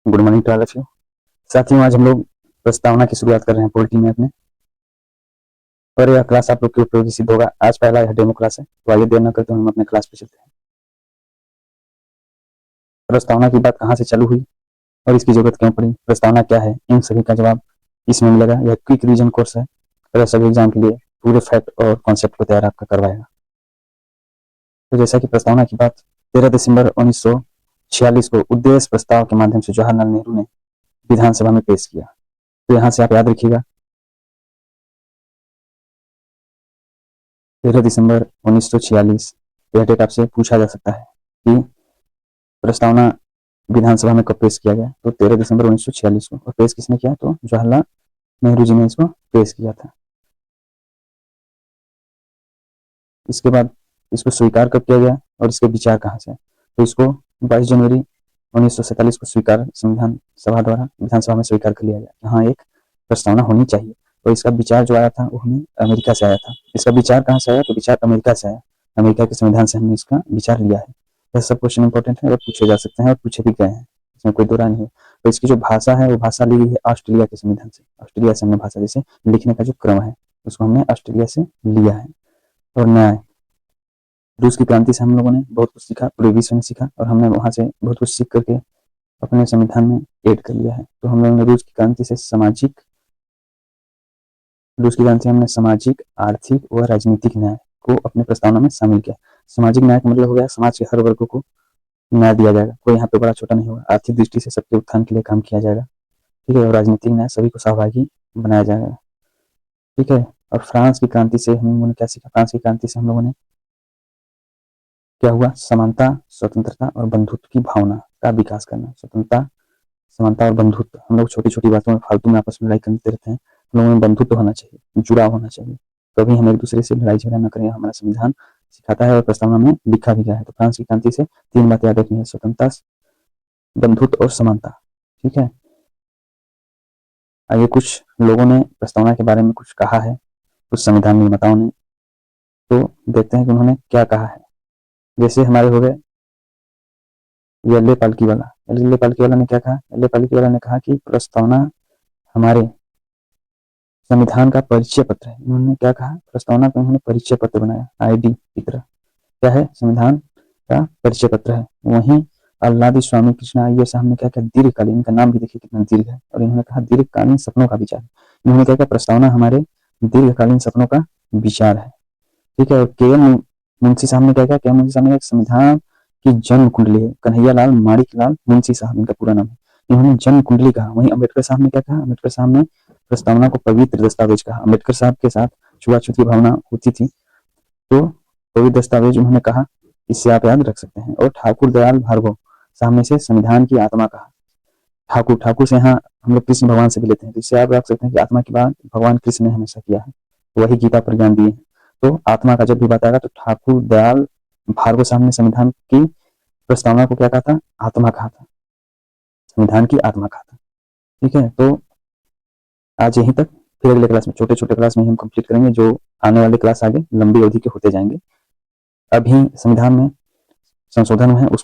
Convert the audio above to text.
Good morning to all of you. साथियों, आज हम लोग प्रस्तावना की शुरुआत कर रहे हैं पॉलिटी में अपने, और यह क्लास आप लोग के उपयोगी सिद्ध होगा। आज पहला यह डेमो क्लास है, तो आइए देर न करते हम अपने क्लास पे चलते हैं। प्रस्तावना की बात कहाँ से चालू हुई और इसकी जरूरत क्यों पड़ी, प्रस्तावना क्या है, इन सभी का जवाब इसमें मिलेगा। यह क्विक रिवीजन कोर्स है और सभी एग्जाम के लिए पूरे फैक्ट और कॉन्सेप्ट को तैयार आपका करवाएगा। तो जैसा कि प्रस्तावना की बात 13 दिसंबर 1946 को उद्देश्य प्रस्ताव के माध्यम से जवाहरलाल नेहरू ने विधानसभा में पेश किया। तो यहाँ से आप याद रखिएगा, 13 दिसंबर 1946 यह डेट आपसे पूछा जा सकता है कि प्रस्तावना विधानसभा में कब पेश किया गया। तो 13 दिसंबर 1946 को, और पेश किसने किया, तो जवाहरलाल नेहरू जी ने इसको पेश किया था। इसके बाद इसको स्वीकार कब किया गया और इसके विचार कहाँ से, तो इसको 22 जनवरी 1947 को स्वीकार संविधान सभा द्वारा विधानसभा में स्वीकार कर लिया गया कि हाँ एक प्रस्तावना होनी चाहिए। तो इसका विचार जो आया था वो हमें अमेरिका से आया था। इसका विचार कहाँ से आया, तो विचार अमेरिका से आया। अमेरिका के संविधान से हमने इसका विचार लिया है। यह सब क्वेश्चन इंपॉर्टेंट है और पूछे जा सकते हैं और पूछे भी गए हैं, इसमें कोई दो राय नहीं है। तो इसकी जो भाषा है वो भाषा ली गई है ऑस्ट्रेलिया के संविधान से। ऑस्ट्रेलिया से हमने भाषा, जैसे लिखने का जो क्रम है उसको हमने ऑस्ट्रेलिया से लिया है। और न्याय, रूस की क्रांति से हम लोगों ने बहुत कुछ सीखा, पूरे विश्व ने सीखा, और हमने वहां से बहुत कुछ सीख करके अपने संविधान में ऐड कर लिया है। तो हम लोगों ने रूस की क्रांति से हमने सामाजिक, आर्थिक व राजनीतिक न्याय को अपने प्रस्तावना में शामिल किया। सामाजिक न्याय का मतलब हो गया समाज के हर वर्ग को न्याय दिया जाएगा, कोई यहाँ पे बड़ा छोटा नहीं होगा। आर्थिक दृष्टि से सबके उत्थान के लिए काम किया जाएगा, ठीक है। और राजनीतिक न्याय, सभी को सहभागी बनाया जाएगा, ठीक है। और फ्रांस की क्रांति से हम लोगों ने क्या सीखा, फ्रांस की क्रांति से हम लोगों ने क्या हुआ, समानता, स्वतंत्रता और बंधुत्व की भावना का विकास करना। स्वतंत्रता, समानता और बंधुत्व, हम लोग छोटी छोटी बातों में फालतू में आपस में लड़ाई करते रहते हैं। हम लोगों में बंधुत्व होना चाहिए, जुड़ाव होना चाहिए, कभी हम एक दूसरे से लड़ाई झगड़ा न करें, हमारा संविधान सिखाता है और प्रस्तावना में लिखा भी गया है। तो फ्रांस की क्रांति से 3 बातें याद रखनी है, स्वतंत्रता, बंधुत्व और समानता, ठीक है। आइए, कुछ लोगों ने प्रस्तावना के बारे में कुछ कहा है, कुछ संविधान निर्माताओं ने, तो देखते हैं कि उन्होंने क्या कहा है। जैसे हमारे हो गए एल पालकी वाला। एल पालकी वाला ने क्या कहा, एल पालकी वाला ने कहा कि प्रस्तावना हमारे संविधान का परिचय पत्र है। उन्होंने क्या कहा, प्रस्तावना को उन्होंने परिचय पत्र बनाया, आईडी की तरह। क्या है, संविधान का परिचय पत्र है। वहीं अल्लादी स्वामी कृष्णा अय्यर साहब ने क्या किया, दीर्घकालीन, इनका नाम भी देखिए कितना दीर्घ है, और इन्होंने कहा दीर्घकालीन सपनों का विचार। इन्होंने क्या किया, प्रस्तावना हमारे दीर्घकालीन सपनों का विचार है, ठीक है। और के एम मुंशी साहब ने क्या किया, के एम मुंशी साहब ने संविधान की जन्म कुंडली है, कन्हैया लाल माणिक लाल मुंशी साहब इनका पूरा नाम है, इन्होंने जन्म कुंडली कहा। वहीं अम्बेडकर साहब ने क्या कहा, अम्बेडकर साहब ने प्रस्तावना को पवित्र दस्तावेज कहा। अम्बेडकर साहब के साथ छुआछूत की भावना होती थी, तो पवित्र दस्तावेज उन्होंने कहा, इससे आप याद रख सकते हैं। और ठाकुर दयाल भार्गव साहब ने से संविधान की आत्मा कहा। ठाकुर, ठाकुर से यहाँ हम लोग कृष्ण भगवान से भी लेते हैं, तो इससे आप रख सकते हैं कि आत्मा की बात भगवान कृष्ण ने हमेशा किया है, वही गीता पर ज्ञान दिए हैं। तो आत्मा का जब भी बात आएगा तो ठाकुर दयाल भार्गव साहब ने संविधान की प्रस्तावना को क्या कहा था, आत्मा कहा था, संविधान की आत्मा कहा था, ठीक है। तो आज यहीं तक, फिर अगले क्लास में, छोटे छोटे क्लास में हम कंप्लीट करेंगे, जो आने वाले क्लास आगे लंबी अवधि के होते जाएंगे। अभी संविधान में संशोधन है, उस